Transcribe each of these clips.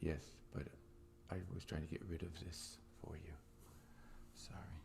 Yes, but I was trying to get rid of this for you. Sorry.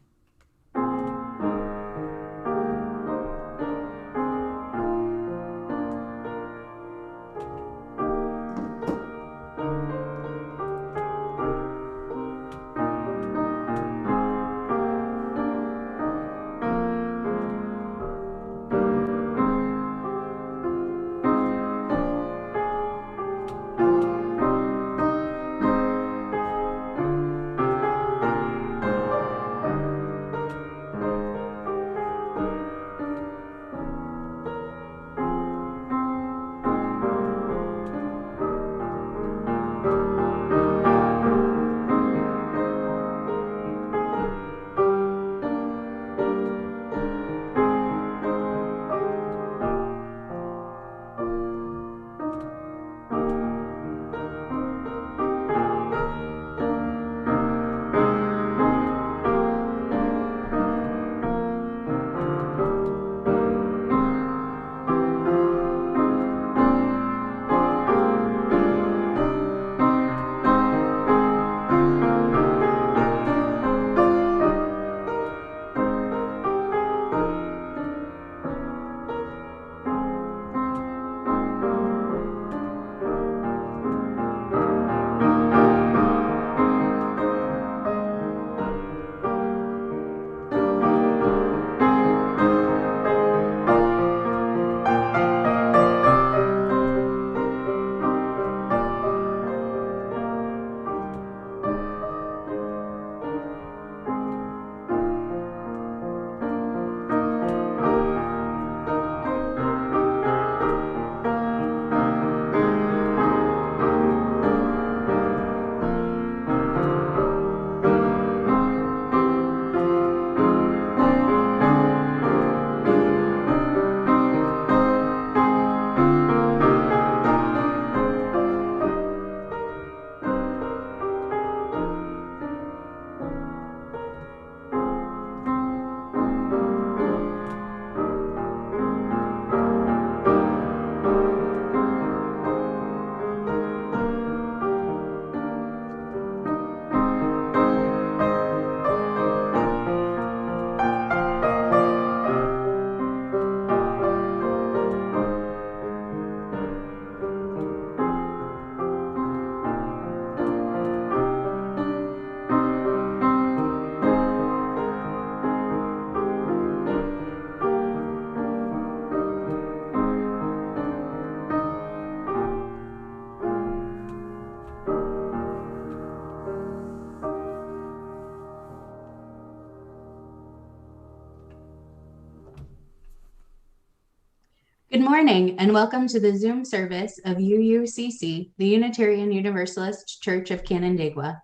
Good morning and welcome to the Zoom service of UUCC, the Unitarian Universalist Church of Canandaigua.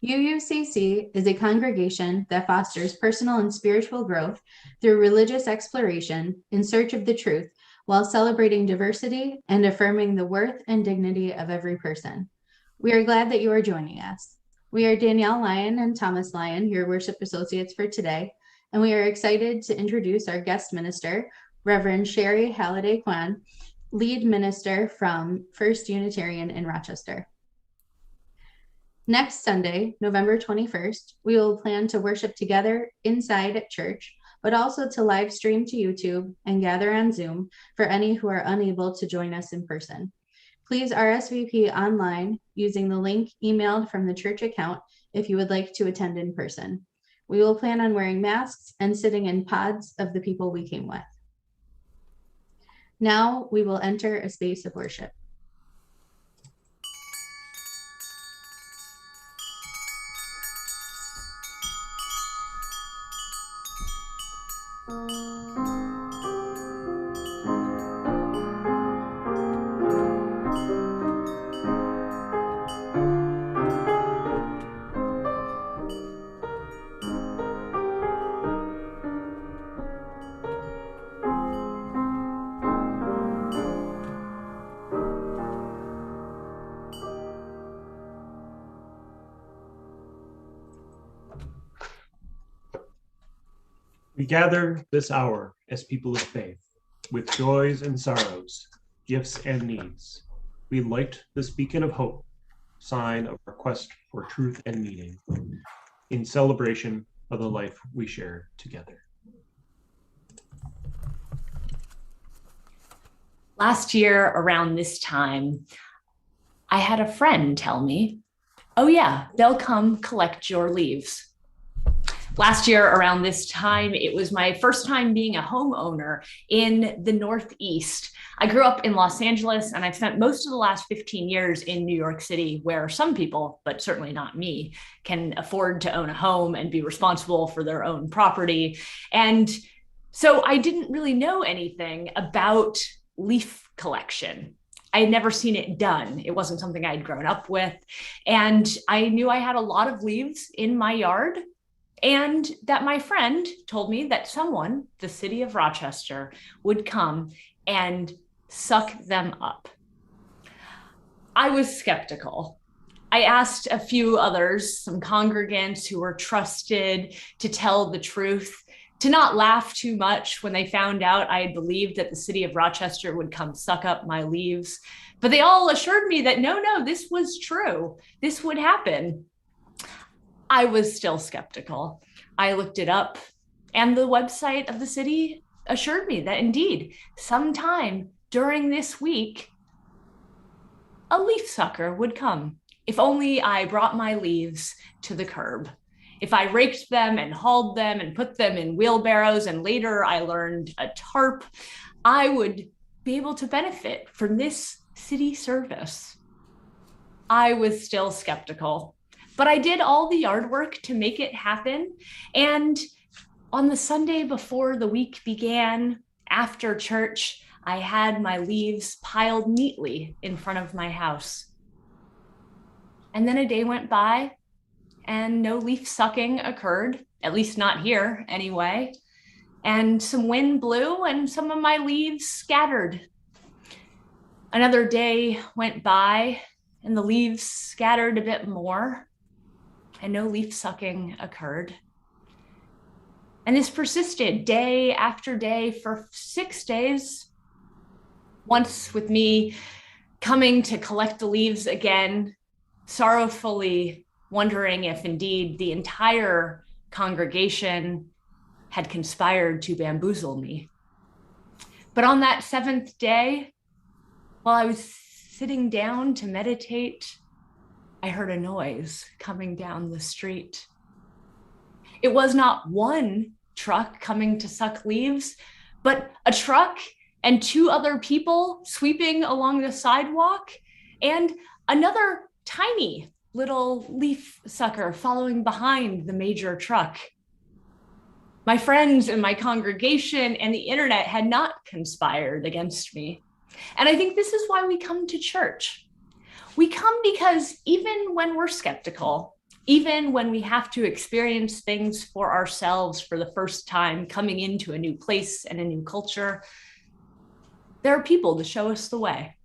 UUCC is a congregation that fosters personal and spiritual growth through religious exploration in search of the truth while celebrating diversity and affirming the worth and dignity of every person. We are glad that you are joining us. We are Danielle Lyon and Thomas Lyon, your worship associates for today, and we are excited to introduce our guest minister, Reverend Shari Halliday-Quan, lead minister from First Unitarian in Rochester. Next Sunday, November 21st, we will plan to worship together inside at church, but also to live stream to YouTube and gather on Zoom for any who are unable to join us in person. Please RSVP online using the link emailed from the church account if you would like to attend in person. We will plan on wearing masks and sitting in pods of the people we came with. Now we will enter a space of worship. We gather this hour as people of faith, with joys and sorrows, gifts and needs. We light this beacon of hope sign of our quest for truth and meaning, in celebration of the life we share together. Last year around this time, I had a friend tell me, "Oh yeah, they'll come collect your leaves." Last year around this time, it was my first time being a homeowner in the Northeast. I grew up in Los Angeles, and I've spent most of the last 15 years in New York City, where some people, but certainly not me, can afford to own a home and be responsible for their own property. And so I didn't really know anything about leaf collection. I had never seen it done. It wasn't something I'd grown up with. And I knew I had a lot of leaves in my yard, and that my friend told me that someone, the city of Rochester, would come and suck them up. I was skeptical. I asked a few others, some congregants who were trusted to tell the truth, to not laugh too much when they found out I had believed that the city of Rochester would come suck up my leaves. But they all assured me that no, this was true. This would happen. I was still skeptical. I looked it up, and the website of the city assured me that indeed, sometime during this week, a leaf sucker would come. If only I brought my leaves to the curb. If I raked them and hauled them and put them in wheelbarrows, and later I learned a tarp, I would be able to benefit from this city service. I was still skeptical, but I did all the yard work to make it happen. And on the Sunday before the week began, after church, I had my leaves piled neatly in front of my house. And then a day went by, and no leaf sucking occurred, at least not here anyway. And some wind blew, and some of my leaves scattered. Another day went by, and the leaves scattered a bit more, and no leaf sucking occurred. And this persisted day after day for 6 days, once with me coming to collect the leaves again, sorrowfully wondering if indeed the entire congregation had conspired to bamboozle me. But on that 7th day, while I was sitting down to meditate, I heard a noise coming down the street. It was not one truck coming to suck leaves, but a truck and 2 other people sweeping along the sidewalk, and another tiny little leaf sucker following behind the major truck. My friends and my congregation and the internet had not conspired against me. And I think this is why we come to church. We come because even when we're skeptical, even when we have to experience things for ourselves for the first time, coming into a new place and a new culture, there are people to show us the way.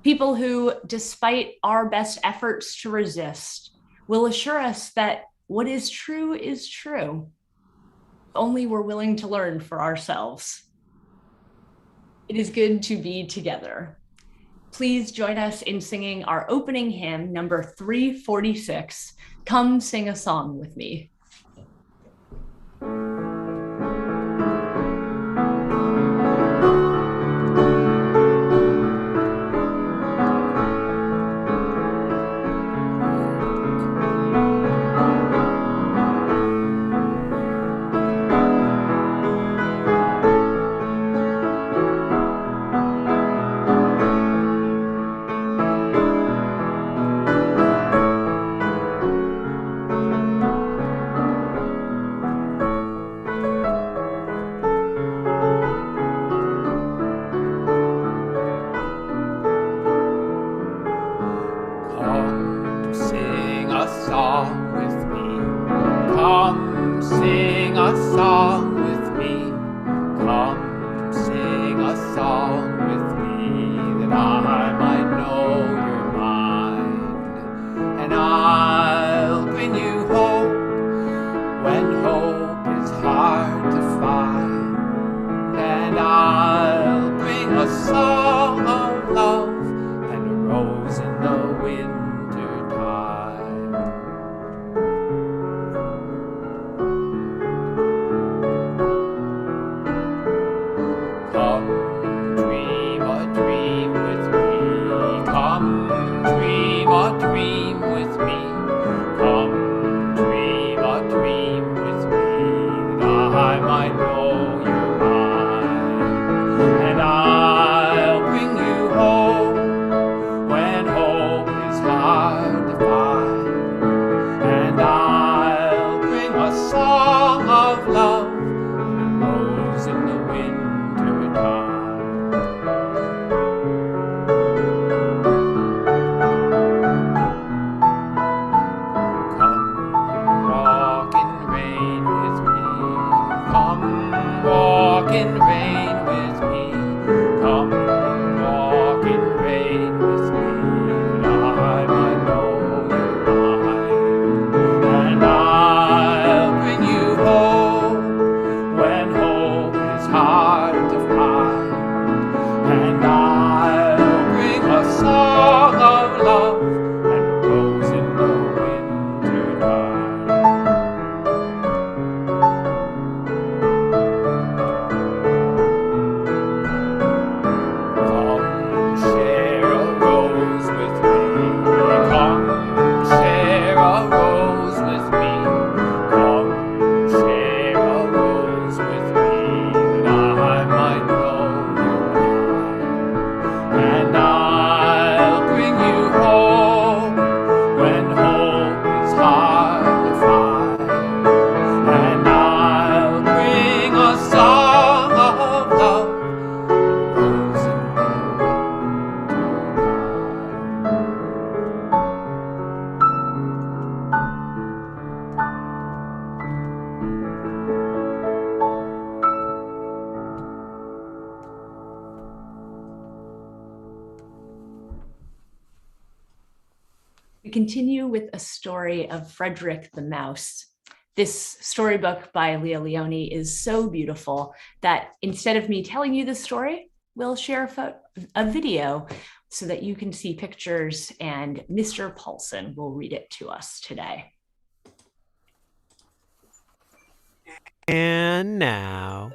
People who, despite our best efforts to resist, will assure us that what is true is true. Only we're willing to learn for ourselves. It is good to be together. Please join us in singing our opening hymn, number 346, "Come Sing a Song with Me." Song of love and a rose in the wind to dream with me. Come dream a dream with me, that I might know you're mine. And I'll bring you home when hope is hard to find. And I'll bring a song of love, and a rose in the winter time. Come walk in rain with me. Come walk in rain with me. Come walk in rain with me, that I might know you're mine. And I'll bring you home when hope is hard to find. And I'll bring a song of love, and a rose in the winter time. Come share a rose with me. Come share a rose with me. Come share a rose with me, that I might know you're mine. And I'll bring you home when hope is hard to find. And I'll bring a song of love, and a rose in the winter time. We continue with a story of Frederick the Mouse. This storybook by Leah Leone is so beautiful that instead of me telling you the story, we'll share a video so that you can see pictures, and Mr. Paulson will read it to us today. And now,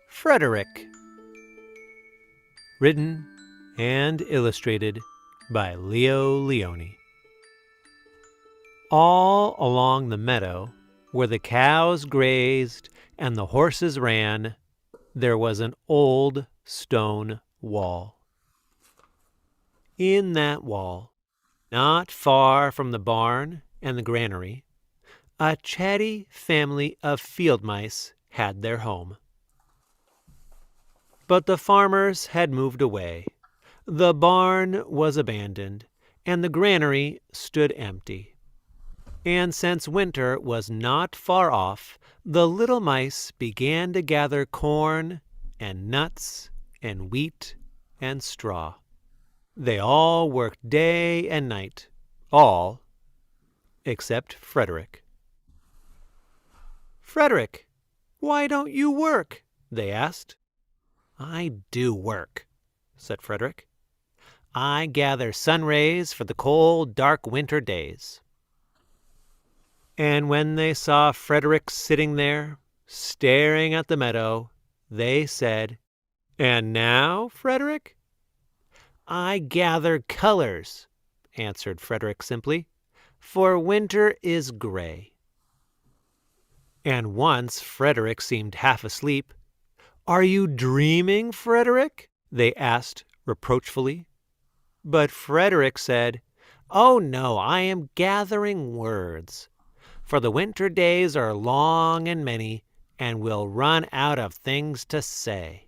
Frederick. Written and illustrated by Leo Leone. All along the meadow, where the cows grazed and the horses ran, there was an old stone wall. In that wall, not far from the barn and the granary, a chatty family of field mice had their home. But the farmers had moved away. The barn was abandoned, and the granary stood empty. And since winter was not far off, the little mice began to gather corn and nuts and wheat and straw. They all worked day and night, all except Frederick. "Frederick, why don't you work?" they asked. "I do work," said Frederick. "I gather sun rays for the cold, dark winter days." And when they saw Frederick sitting there, staring at the meadow, they said, "And now, Frederick?" "I gather colors," answered Frederick simply, "for winter is gray." And once Frederick seemed half asleep. "Are you dreaming, Frederick?" they asked reproachfully. But Frederick said, "Oh no, I am gathering words. For the winter days are long and many, and we'll run out of things to say."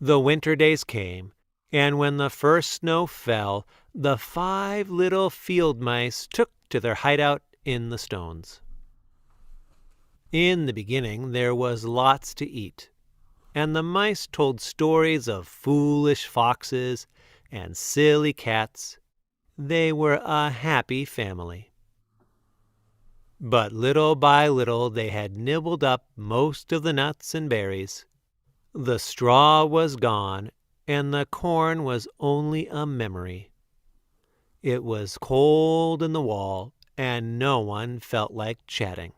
The winter days came, and when the first snow fell, the 5 little field mice took to their hideout in the stones. In the beginning there was lots to eat, and the mice told stories of foolish foxes and silly cats. They were a happy family. But little by little they had nibbled up most of the nuts and berries. The straw was gone, and the corn was only a memory. It was cold in the wall, and no one felt like chatting.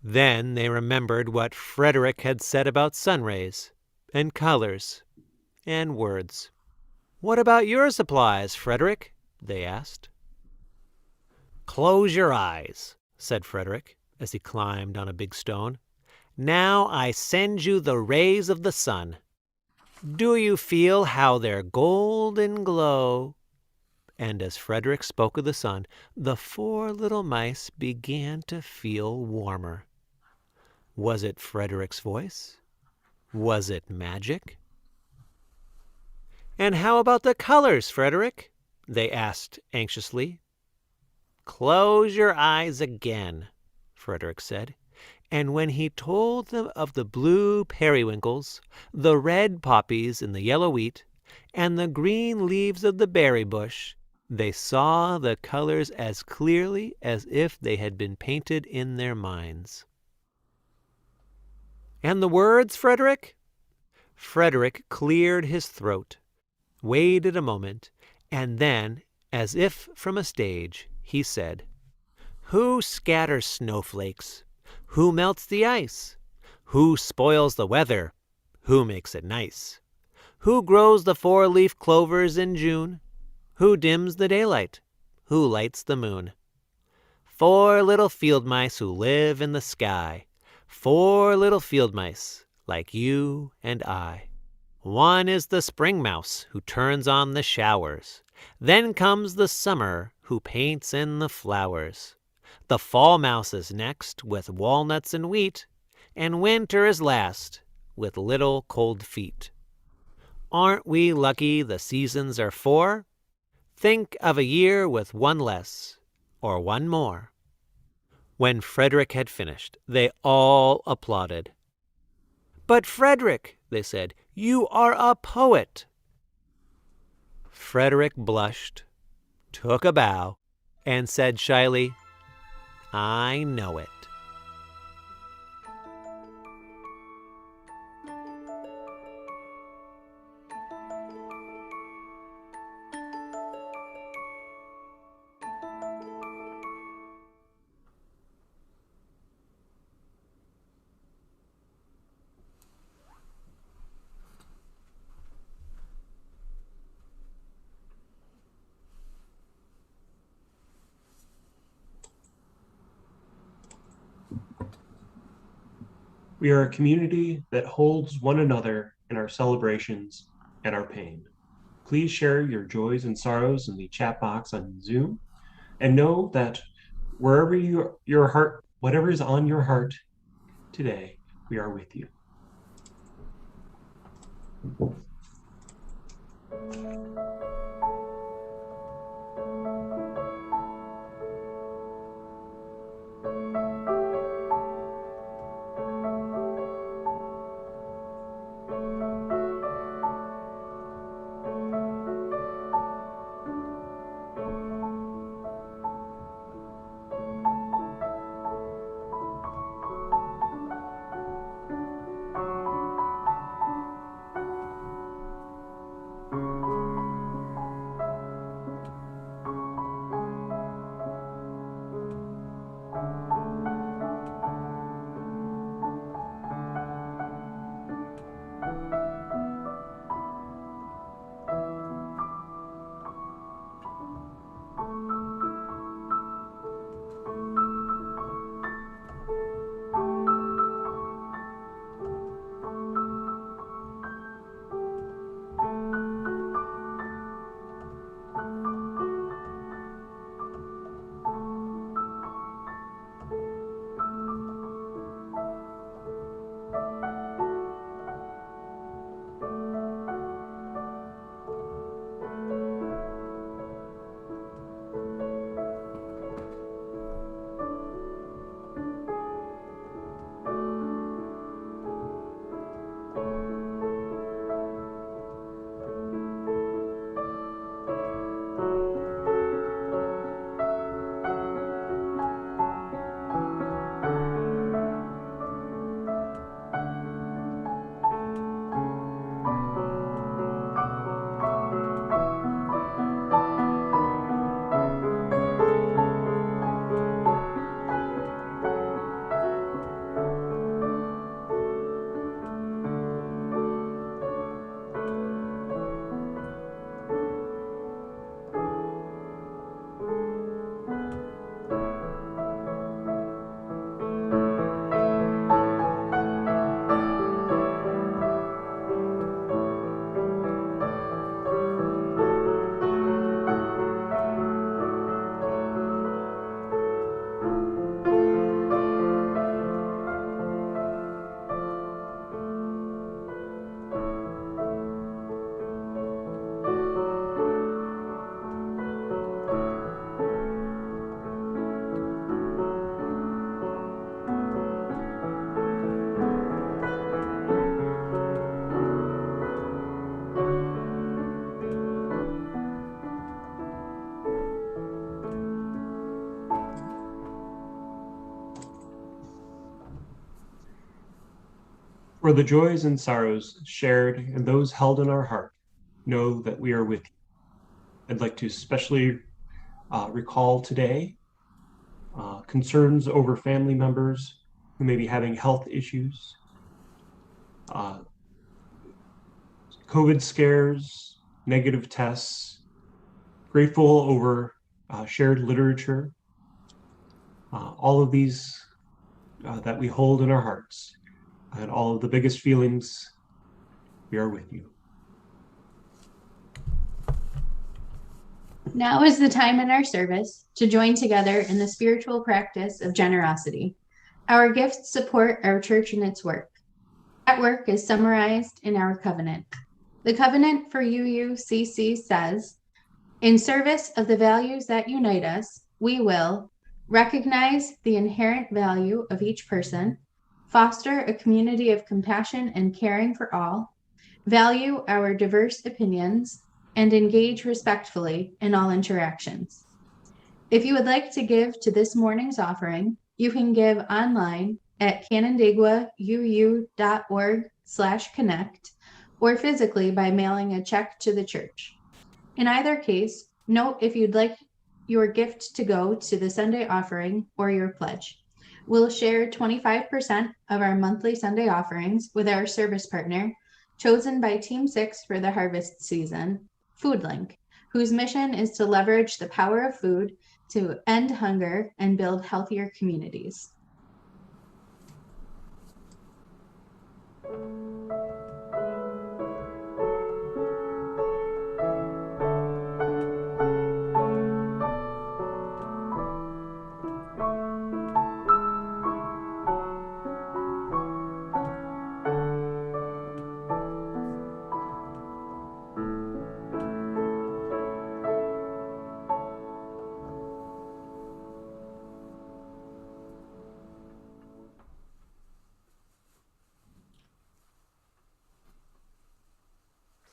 Then they remembered what Frederick had said about sun rays, and colors, and words. What about your supplies, Frederick? They asked. Close your eyes, said Frederick, as he climbed on a big stone. Now I send you the rays of the sun. Do you feel how their golden glow? And as Frederick spoke of the sun, the 4 little mice began to feel warmer. Was it Frederick's voice? Was it magic? And how about the colors, Frederick? They asked anxiously. Close your eyes again, Frederick said. And when he told them of the blue periwinkles, the red poppies in the yellow wheat, and the green leaves of the berry bush, they saw the colors as clearly as if they had been painted in their minds. And the words, Frederick? Frederick cleared his throat, waited a moment, and then, as if from a stage, he said, Who scatters snowflakes? Who melts the ice? Who spoils the weather? Who makes it nice? Who grows the 4-leaf clovers in June? Who dims the daylight? Who lights the moon? 4 little field mice who live in the sky. 4 little field mice like you and I. One is the spring mouse who turns on the showers. Then comes the summer who paints in the flowers. The fall mouse is next with walnuts and wheat, and winter is last with little cold feet. Aren't we lucky the seasons are 4? Think of a year with 1 less or 1 more. When Frederick had finished, they all applauded. But Frederick, they said, you are a poet. Frederick blushed, took a bow, and said shyly, I know it. We are a community that holds one another in our celebrations and our pain. Please share your joys and sorrows in the chat box on Zoom, and know that wherever your heart, whatever is on your heart today, we are with you. For the joys and sorrows shared and those held in our heart, know that we are with you. I'd like to especially recall today concerns over family members who may be having health issues, COVID scares, negative tests, grateful over shared literature, all of these that we hold in our hearts, and all of the biggest feelings, we are with you. Now is the time in our service to join together in the spiritual practice of generosity. Our gifts support our church in its work. That work is summarized in our covenant. The covenant for UUCC says, in service of the values that unite us, we will recognize the inherent value of each person, foster a community of compassion and caring for all, value our diverse opinions, and engage respectfully in all interactions. If you would like to give to this morning's offering, you can give online at canandaiguauu.org/connect or physically by mailing a check to the church. In either case, note if you'd like your gift to go to the Sunday offering or your pledge. We'll share 25% of our monthly Sunday offerings with our service partner, chosen by Team 6 for the harvest season, FoodLink, whose mission is to leverage the power of food to end hunger and build healthier communities.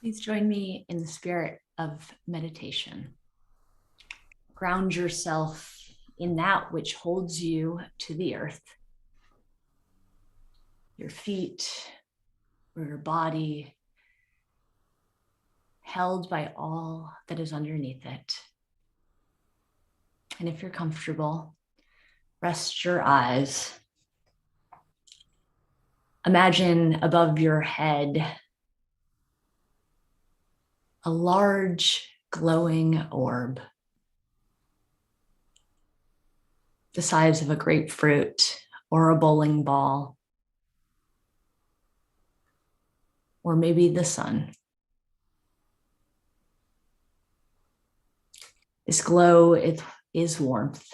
Please join me in the spirit of meditation. Ground yourself in that which holds you to the earth. Your feet or your body held by all that is underneath it. And if you're comfortable, rest your eyes. Imagine above your head a large glowing orb the size of a grapefruit or a bowling ball, or maybe the sun. This glow is warmth.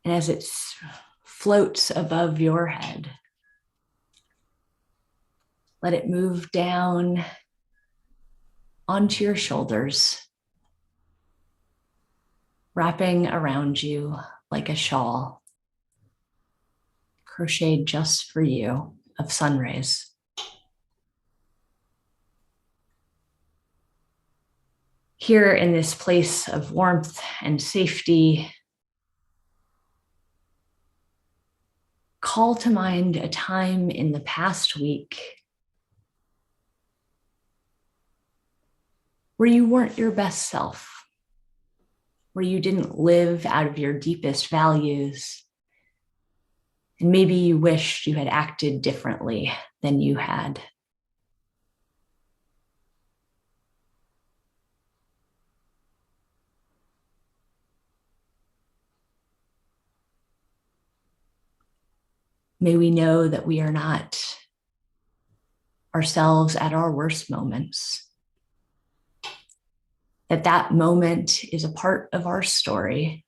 And as it floats above your head, let it move down onto your shoulders, wrapping around you like a shawl, crocheted just for you of sun rays. Here in this place of warmth and safety, call to mind a time in the past week where you weren't your best self, where you didn't live out of your deepest values, and maybe you wished you had acted differently than you had. May we know that we are not ourselves at our worst moments, that moment is a part of our story,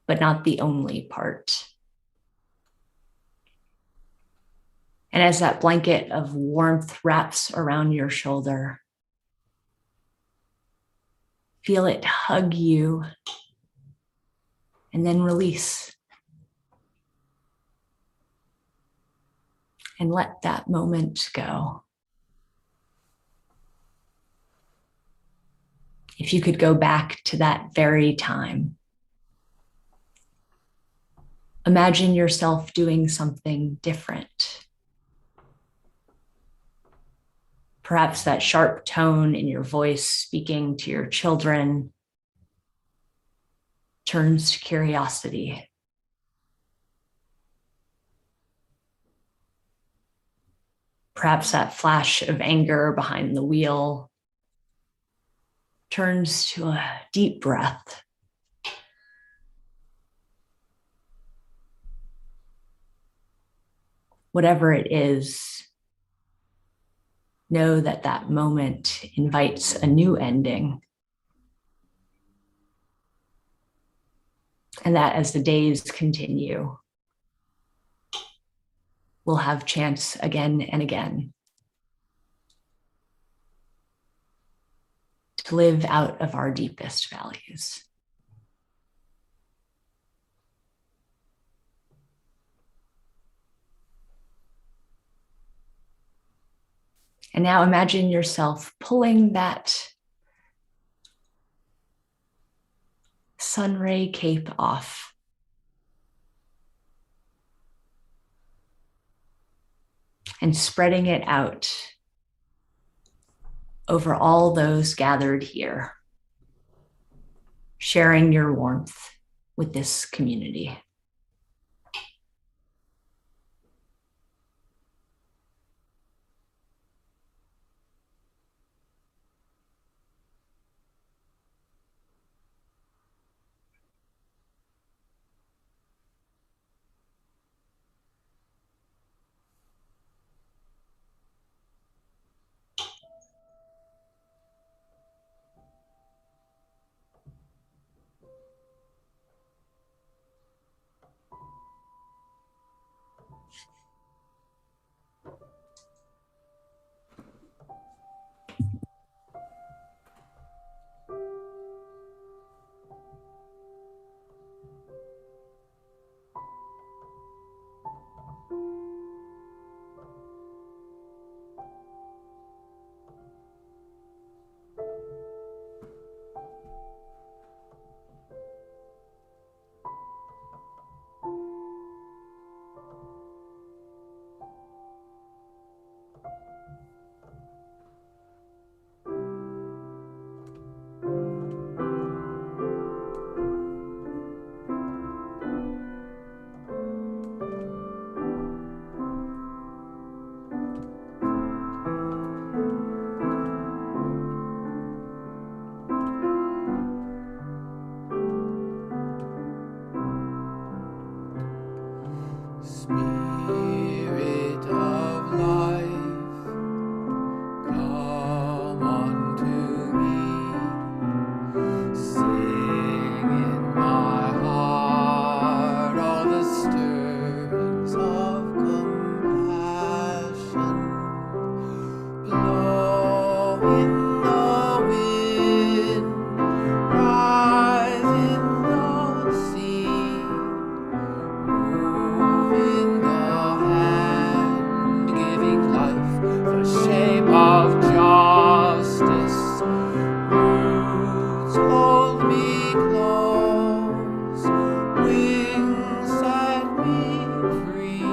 but not the only part. And as that blanket of warmth wraps around your shoulder, feel it hug you and then release. And let that moment go. If you could go back to that very time, Imagine yourself doing something different. Perhaps that sharp tone in your voice speaking to your children turns to curiosity. Perhaps that flash of anger behind the wheel turns to a deep breath. Whatever it is, know that that moment invites a new ending. And that as the days continue, we'll have chance again and again to live out of our deepest values. And now imagine yourself pulling that sunray cape off. And spreading it out over all those gathered here, sharing your warmth with this community. Spirit of life, come unto me. Sing in my heart all the stirrings of compassion. Blow in the wind, rise in the sea. Move in the hand, giving life the shape of justice. Roots hold me close, wings set me free.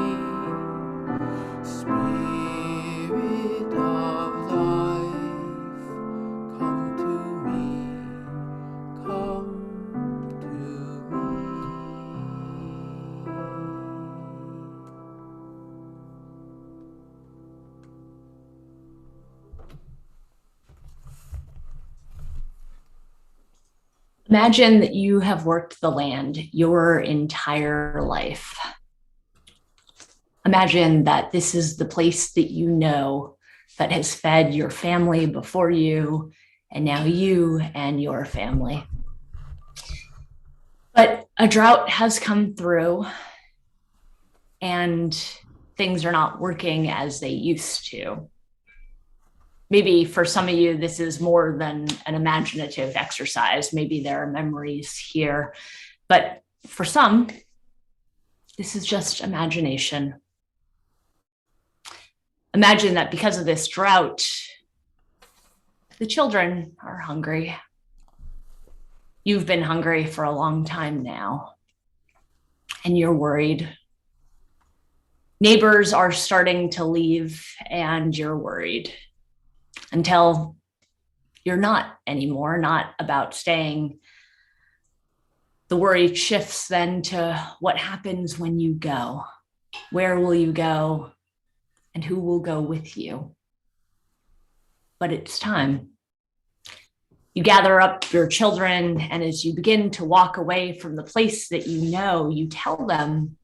Spirit of life, come to me, come to me. Imagine that you have worked the land your entire life. Imagine that this is the place that you know that has fed your family before you, and now you and your family. But a drought has come through, and things are not working as they used to. Maybe for some of you, this is more than an imaginative exercise. Maybe there are memories here, but for some, this is just imagination. Imagine that because of this drought, the children are hungry. You've been hungry for a long time now. and you're worried. Neighbors are starting to leave and you're worried, until you're not anymore, not about staying. The worry shifts then to what happens when you go. Where will you go, and who will go with you? But it's time. You gather up your children, and as you begin to walk away from the place that you know, you tell them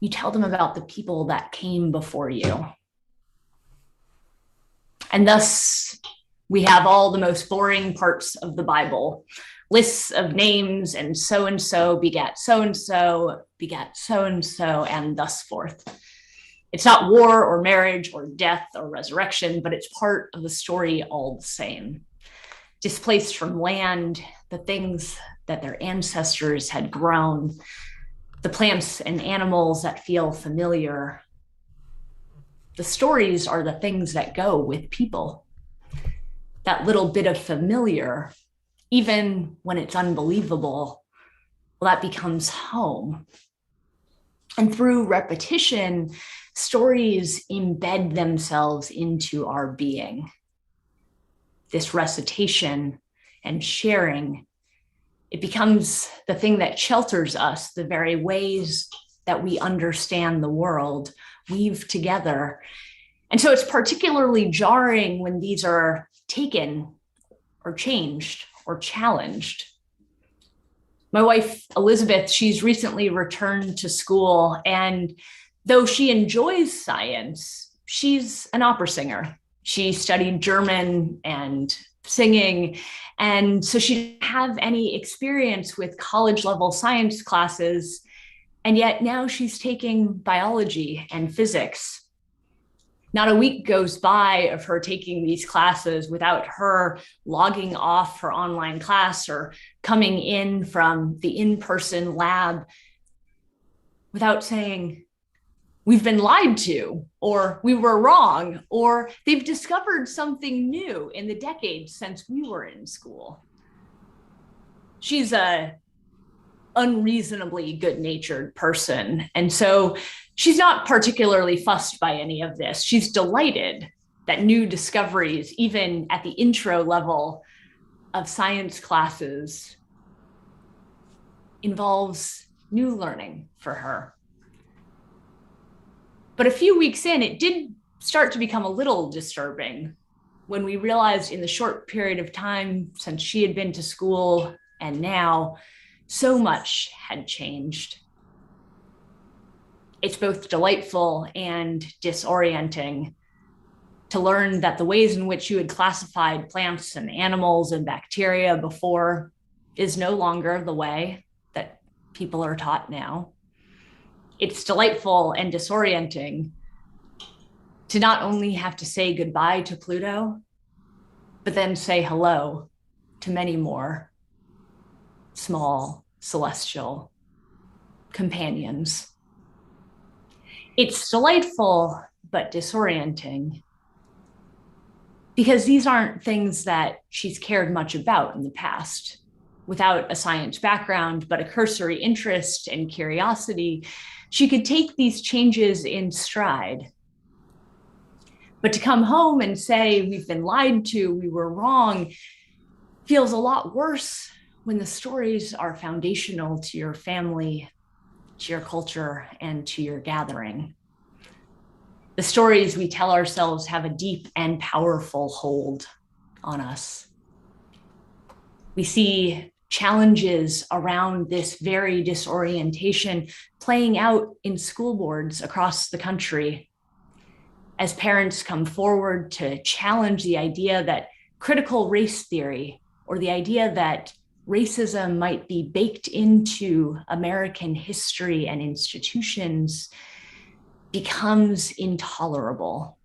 about the people that came before you. And thus, we have all the most boring parts of the Bible, lists of names, and so begat so-and-so, begat so-and-so, and thus forth. It's not war or marriage or death or resurrection, but it's part of the story all the same. Displaced from land, the things that their ancestors had grown, the plants and animals that feel familiar. The stories are the things that go with people. That little bit of familiar, even when it's unbelievable, well, that becomes home. And through repetition, stories embed themselves into our being. This recitation and sharing, it becomes the thing that shelters us, the very ways that we understand the world, weave together. And so it's particularly jarring when these are taken or changed or challenged. My wife, Elizabeth, she's recently returned to school, and though she enjoys science, she's an opera singer. She studied German and singing, and so she didn't have any experience with college-level science classes, and yet now she's taking biology and physics. Not a week goes by of her taking these classes without her logging off her online class or coming in from the in-person lab without saying, "We've been lied to," or "we were wrong," or "they've discovered something new in the decades since we were in school." She's a unreasonably good-natured person, and so she's not particularly fussed by any of this. She's delighted that new discoveries, even at the intro level of science classes, involves new learning for her. But a few weeks in, it did start to become a little disturbing when we realized in the short period of time since she had been to school and now, so much had changed. It's both delightful and disorienting to learn that the ways in which you had classified plants and animals and bacteria before is no longer the way that people are taught now. It's delightful and disorienting to not only have to say goodbye to Pluto, but then say hello to many more small celestial companions. It's delightful, but disorienting, because these aren't things that she's cared much about in the past. Without a science background, but a cursory interest and curiosity, she could take these changes in stride. But to come home and say, "We've been lied to, we were wrong," feels a lot worse when the stories are foundational to your family, to your culture, and to your gathering. The stories we tell ourselves have a deep and powerful hold on us. We see challenges around this very disorientation playing out in school boards across the country as parents come forward to challenge the idea that critical race theory, or the idea that racism might be baked into American history and institutions, becomes intolerable.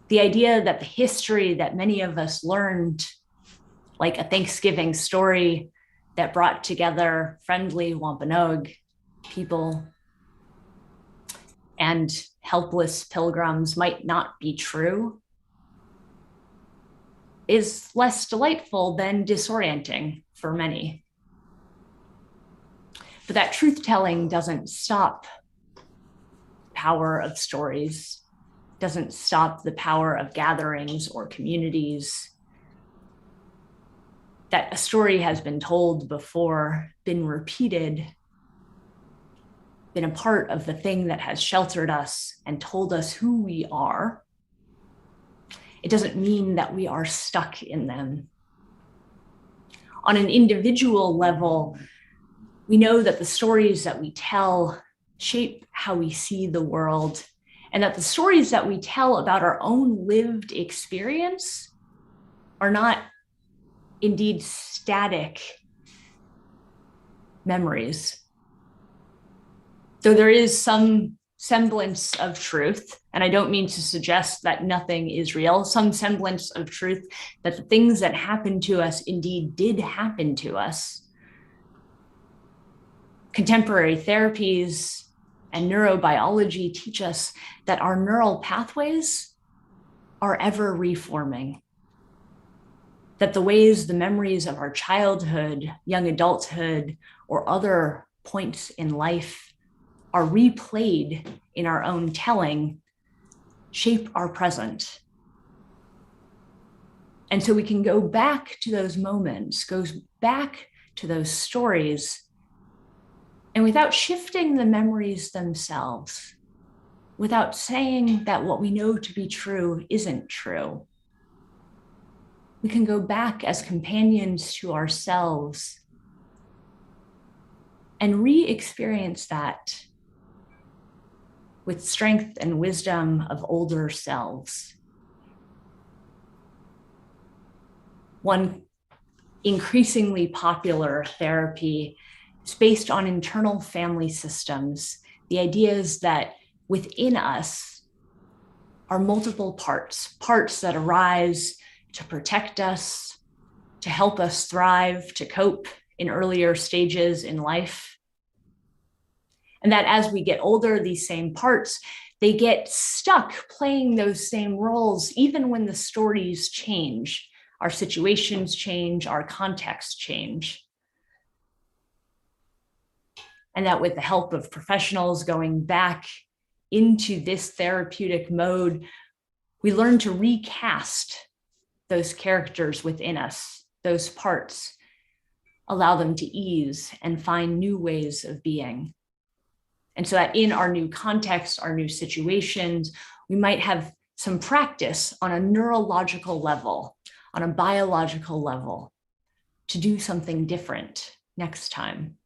The idea that the history that many of us learned, like a Thanksgiving story that brought together friendly Wampanoag people and helpless pilgrims, might not be true, is less delightful than disorienting for many. But that truth-telling doesn't stop the power of stories, doesn't stop the power of gatherings or communities. That a story has been told before, been repeated, been a part of the thing that has sheltered us and told us who we are. It doesn't mean that we are stuck in them. On an individual level, we know that the stories that we tell shape how we see the world, and that the stories that we tell about our own lived experience are not indeed static memories. Though there is some semblance of truth, and I don't mean to suggest that nothing is real, some semblance of truth that the things that happened to us indeed did happen to us. Contemporary therapies and neurobiology teach us that our neural pathways are ever reforming, that the ways, the memories of our childhood, young adulthood, or other points in life are replayed in our own telling, shape our present. And so we can go back to those moments, go back to those stories, and without shifting the memories themselves, without saying that what we know to be true isn't true, we can go back as companions to ourselves and re-experience that with strength and wisdom of older selves. One increasingly popular therapy is based on internal family systems. The idea is that within us are multiple parts that arise to protect us, to help us thrive, to cope in earlier stages in life. And that as we get older, these same parts, they get stuck playing those same roles, even when the stories change, our situations change, our contexts change. And that with the help of professionals going back into this therapeutic mode, we learn to recast those characters within us, those parts, allow them to ease and find new ways of being. And so that in our new context, our new situations, we might have some practice on a neurological level, on a biological level, to do something different next time.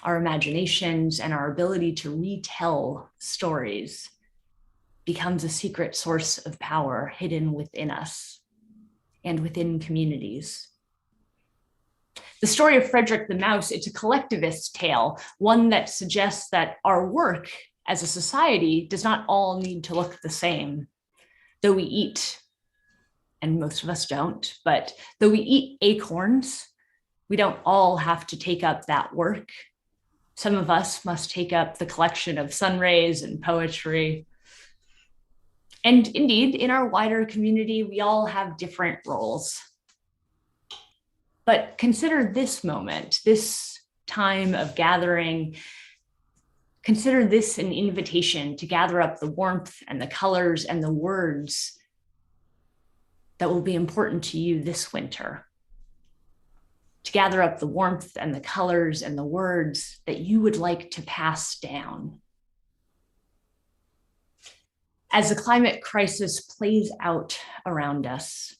Our imaginations and our ability to retell stories becomes a secret source of power hidden within us and within communities. The story of Frederick the Mouse, it's a collectivist tale, one that suggests that our work as a society does not all need to look the same. Though we eat, and most of us don't, but though we eat acorns, we don't all have to take up that work. Some of us must take up the collection of sun rays and poetry. And indeed, in our wider community, we all have different roles. But consider this moment, this time of gathering. Consider this an invitation to gather up the warmth and the colors and the words that will be important to you this winter. To gather up the warmth and the colors and the words that you would like to pass down. As the climate crisis plays out around us,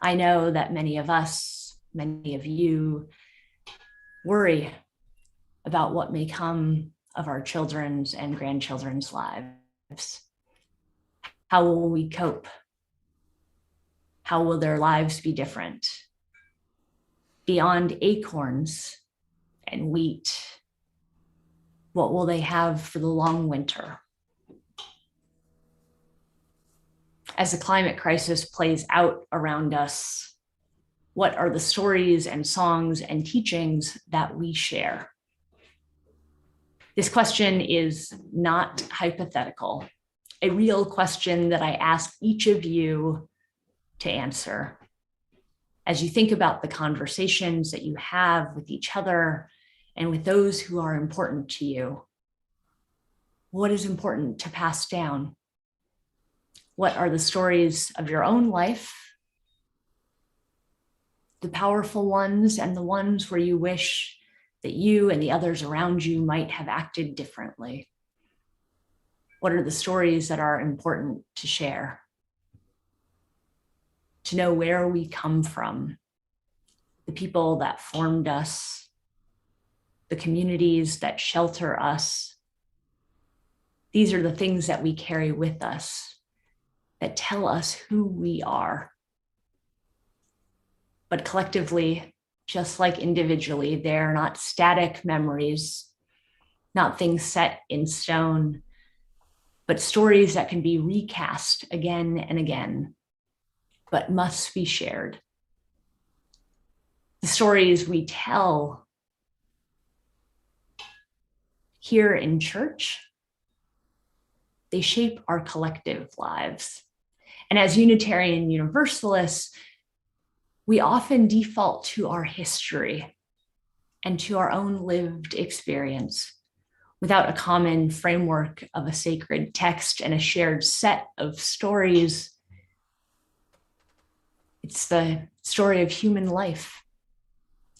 I know that many of us, many of you, worry about what may come of our children's and grandchildren's lives. How will we cope? How will their lives be different? Beyond acorns and wheat, what will they have for the long winter? As the climate crisis plays out around us, what are the stories and songs and teachings that we share? This question is not hypothetical, a real question that I ask each of you to answer. as you think about the conversations that you have with each other and with those who are important to you. What is important to pass down? What are the stories of your own life? The powerful ones and the ones where you wish that you and the others around you might have acted differently. What are the stories that are important to share? To know where we come from, the people that formed us, the communities that shelter us. These are the things that we carry with us that tell us who we are. But collectively, just like individually, they're not static memories, not things set in stone, but stories that can be recast again and again, but must be shared. The stories we tell here in church, they shape our collective lives. And as Unitarian Universalists, we often default to our history and to our own lived experience without a common framework of a sacred text and a shared set of stories. It's the story of human life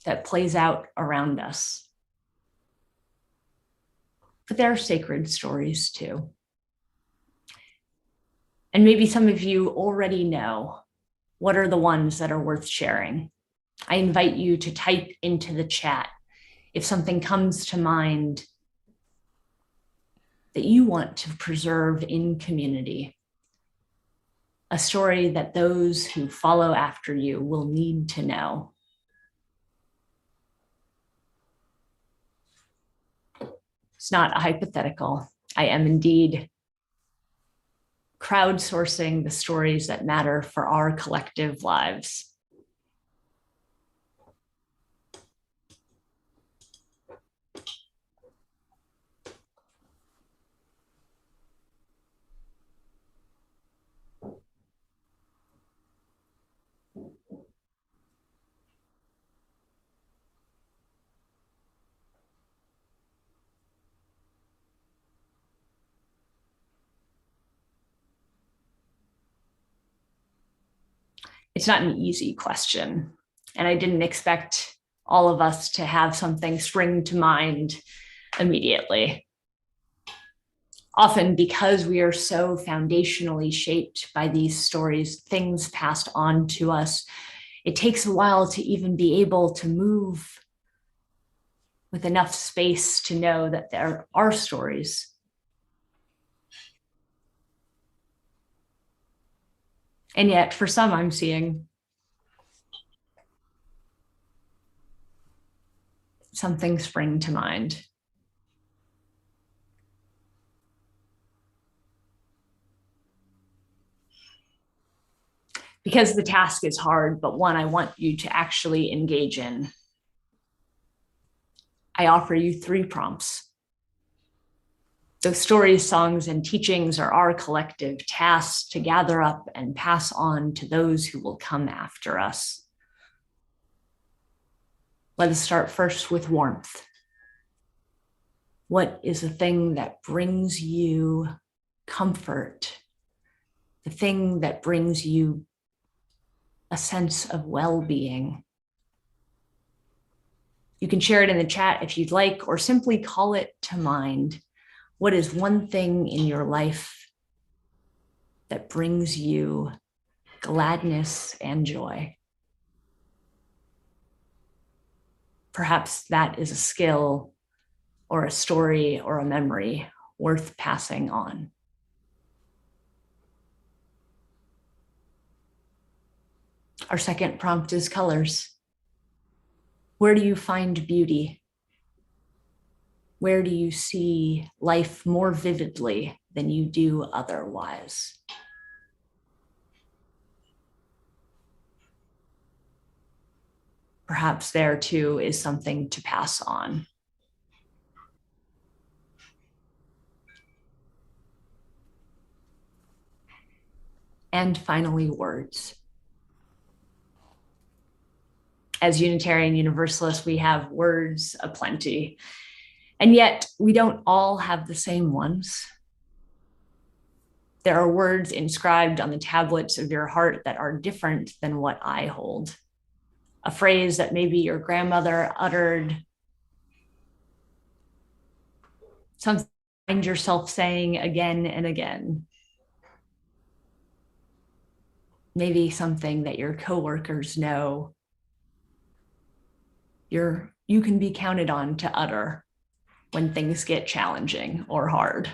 that plays out around us. But there are sacred stories too. And maybe some of you already know what are the ones that are worth sharing. I invite you to type into the chat if something comes to mind that you want to preserve in community, a story that those who follow after you will need to know. It's not a hypothetical. I am indeed crowdsourcing the stories that matter for our collective lives. It's not an easy question, and I didn't expect all of us to have something spring to mind immediately. Often because we are so foundationally shaped by these stories, things passed on to us, it takes a while to even be able to move with enough space to know that there are stories. And yet, for some, I'm seeing something spring to mind. Because the task is hard, but one I want you to actually engage in, I offer you 3 prompts. Those stories, songs, and teachings are our collective tasks to gather up and pass on to those who will come after us. Let us start first with warmth. What is the thing that brings you comfort? The thing that brings you a sense of well-being? You can share it in the chat if you'd like, or simply call it to mind. What is one thing in your life that brings you gladness and joy? Perhaps that is a skill or a story or a memory worth passing on. Our second prompt is colors. Where do you find beauty? Where do you see life more vividly than you do otherwise? Perhaps there too is something to pass on. And finally, words. As Unitarian Universalists, we have words aplenty, and yet we don't all have the same ones. There are words inscribed on the tablets of your heart that are different than what I hold. A phrase that maybe your grandmother uttered, something you find yourself saying again and again. Maybe something that your coworkers know you can be counted on to utter when things get challenging or hard.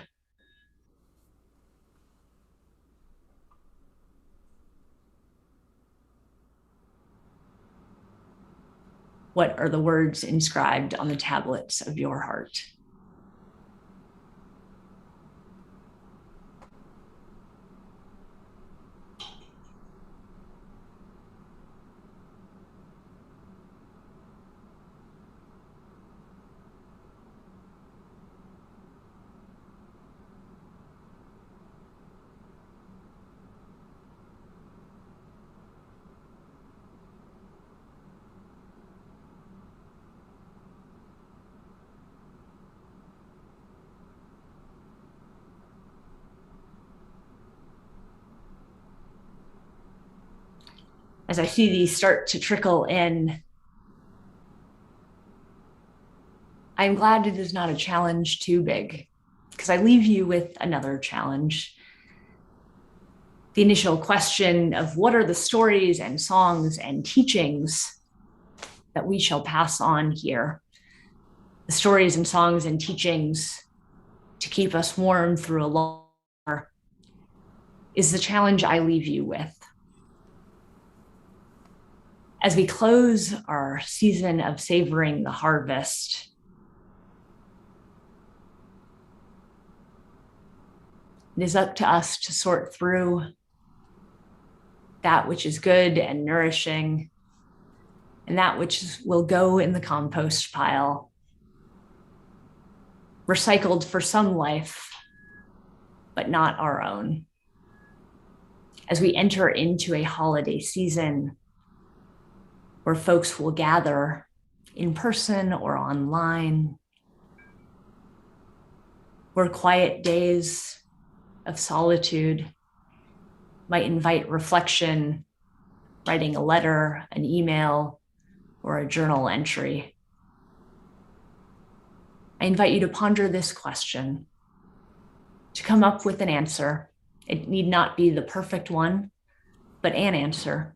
What are the words inscribed on the tablets of your heart? As I see these start to trickle in, I'm glad it is not a challenge too big, because I leave you with another challenge. The initial question of what are the stories and songs and teachings that we shall pass on here? The stories and songs and teachings to keep us warm through a long summer is the challenge I leave you with. As we close our season of savoring the harvest, it is up to us to sort through that which is good and nourishing and that which will go in the compost pile, recycled for some life, but not our own. As we enter into a holiday season where folks will gather in person or online, where quiet days of solitude might invite reflection, writing a letter, an email, or a journal entry. I invite you to ponder this question, to come up with an answer. It need not be the perfect one, but an answer.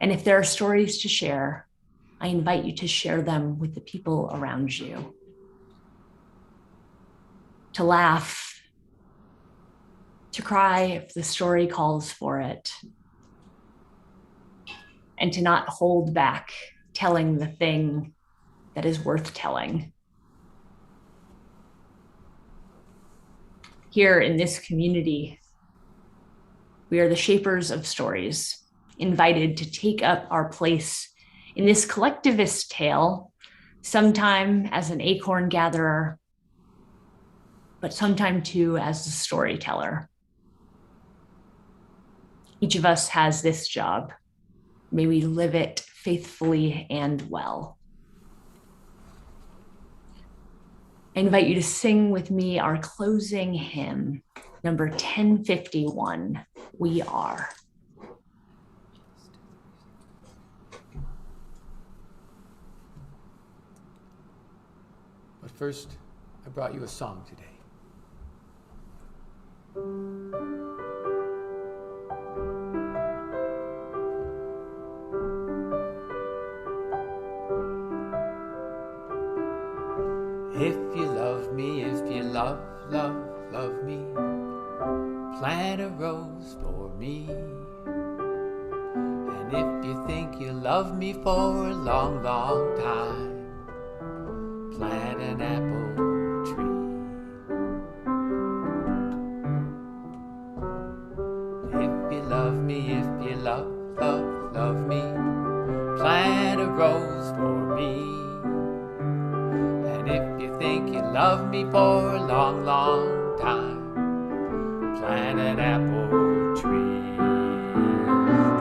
And if there are stories to share, I invite you to share them with the people around you. To laugh, to cry if the story calls for it, and to not hold back telling the thing that is worth telling. Here in this community, we are the shapers of stories, invited to take up our place in this collectivist tale, sometime as an acorn gatherer, but sometime too as the storyteller. Each of us has this job. May we live it faithfully and well. I invite you to sing with me our closing hymn, number 1051, We Are. But first, I brought you a song today. If you love me, if you love me, plant a rose for me. And if you think you love me for a long, long time, plant an apple tree. If you love me, if you love me, plant a rose for me. And if you think you love me for a long, long time, plant an apple tree.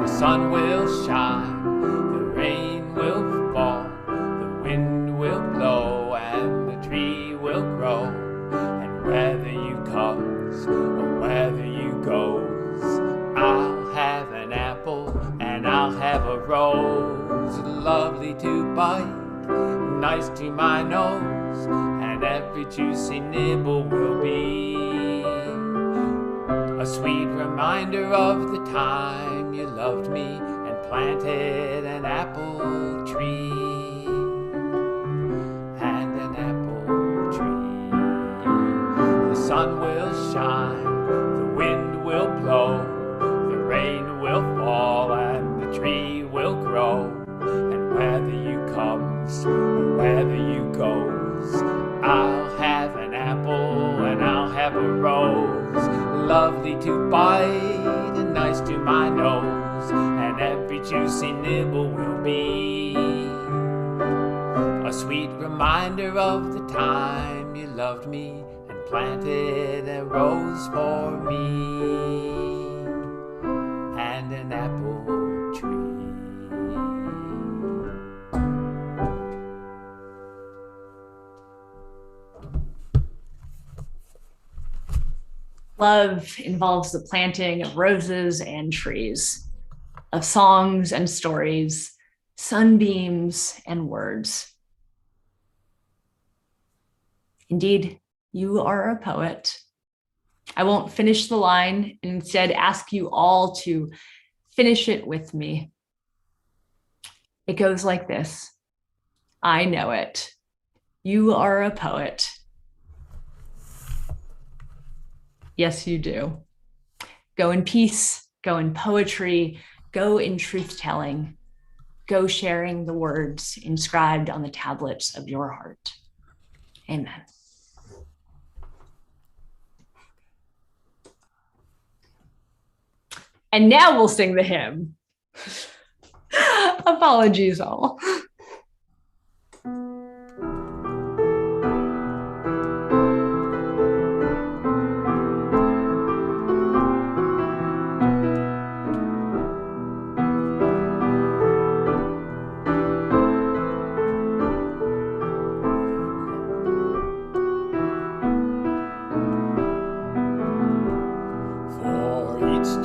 The sun will shine, the rain will fall, the wind will blow, and the tree will grow. And whether you comes or whether you goes, I'll have an apple and I'll have a rose, lovely to bite, nice to my nose, and every juicy nibble will be a sweet reminder of the time you loved me and planted an apple tree. And an apple tree. The sun will shine, the wind will blow, the rain will fall, and the tree will grow. And whether you comes or whether you goes, I'll have an apple and I'll have a rose, lovely to bite and nice to my nose, and every juicy nibble will be a sweet reminder of the time you loved me and planted a rose for me and an apple tree. Love involves the planting of roses and trees, of songs and stories, sunbeams and words. Indeed, you are a poet. I won't finish the line and instead ask you all to finish it with me. It goes like this. I know it. You are a poet. Yes, you do. Go in peace, go in poetry, go in truth-telling, go sharing the words inscribed on the tablets of your heart. Amen. And now we'll sing the hymn. Apologies all.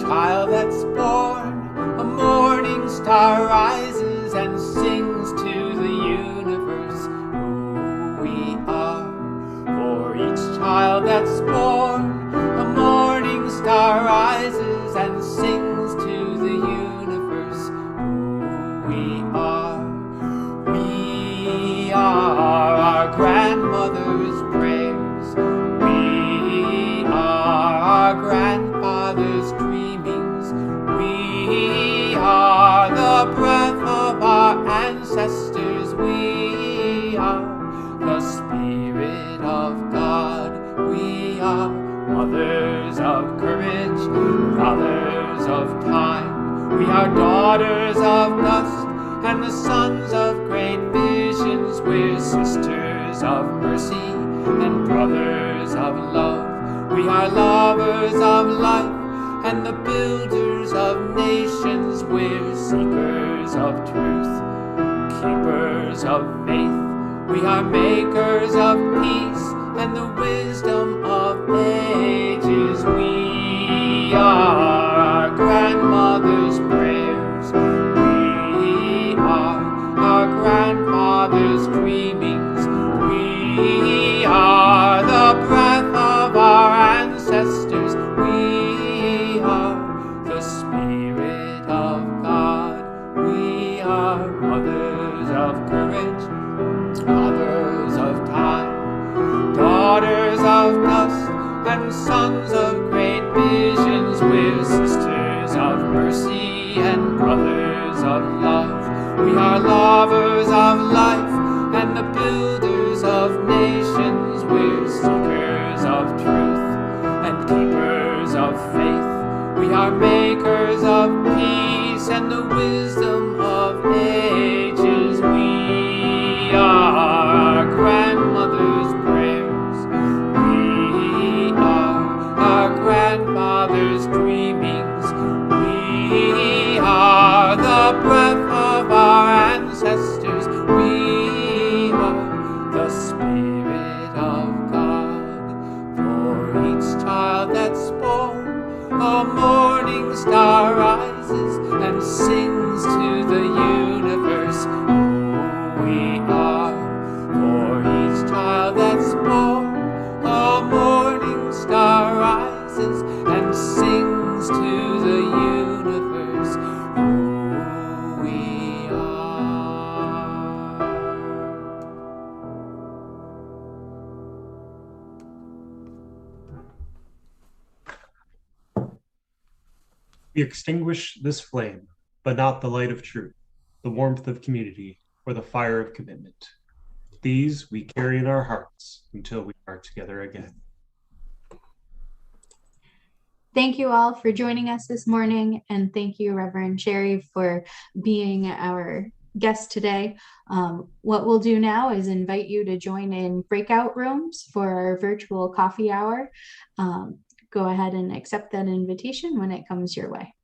Child that's born, a morning star rises and sings to the universe who we are. For each child that's born, a morning star rises and sings to the universe who we are. We are our grandmother's prayers. We are our grandfather's dreamings. We are the breath of our ancestors. We are the Spirit of God. We are mothers of courage, fathers of time. We are daughters of dust and the sons of great visions. We're sisters of mercy and brothers of love. We are lovers of life and the builders of nations. We're seekers of truth, keepers of faith. We are makers of peace and the wisdom of ages. We are our grandmother's prayers. We are our grandfather's dreamings. We are the breath of our ancestors. We are the Spirit of God. We are mothers of courage, mothers of time, daughters of dust and sons of great visions. We're sisters of mercy and brothers of love. We are lovers of life and the builders of nations. We're seekers of truth and keepers of faith. We are makers of peace and the wisdom of ages. We are our grandmother's prayers. We are our grandfather's dreamings. We are A morning star rises and sings to the universe who we are. For each child that's born, a morning star rises and sings to the universe who we are. We extinguish this flame, but not the light of truth, the warmth of community, or the fire of commitment. These we carry in our hearts until we are together again. Thank you all for joining us this morning, and thank you, Reverend Shari, for being our guest today. What we'll do now is invite you to join in breakout rooms for our virtual coffee hour. Go ahead and accept that invitation when it comes your way.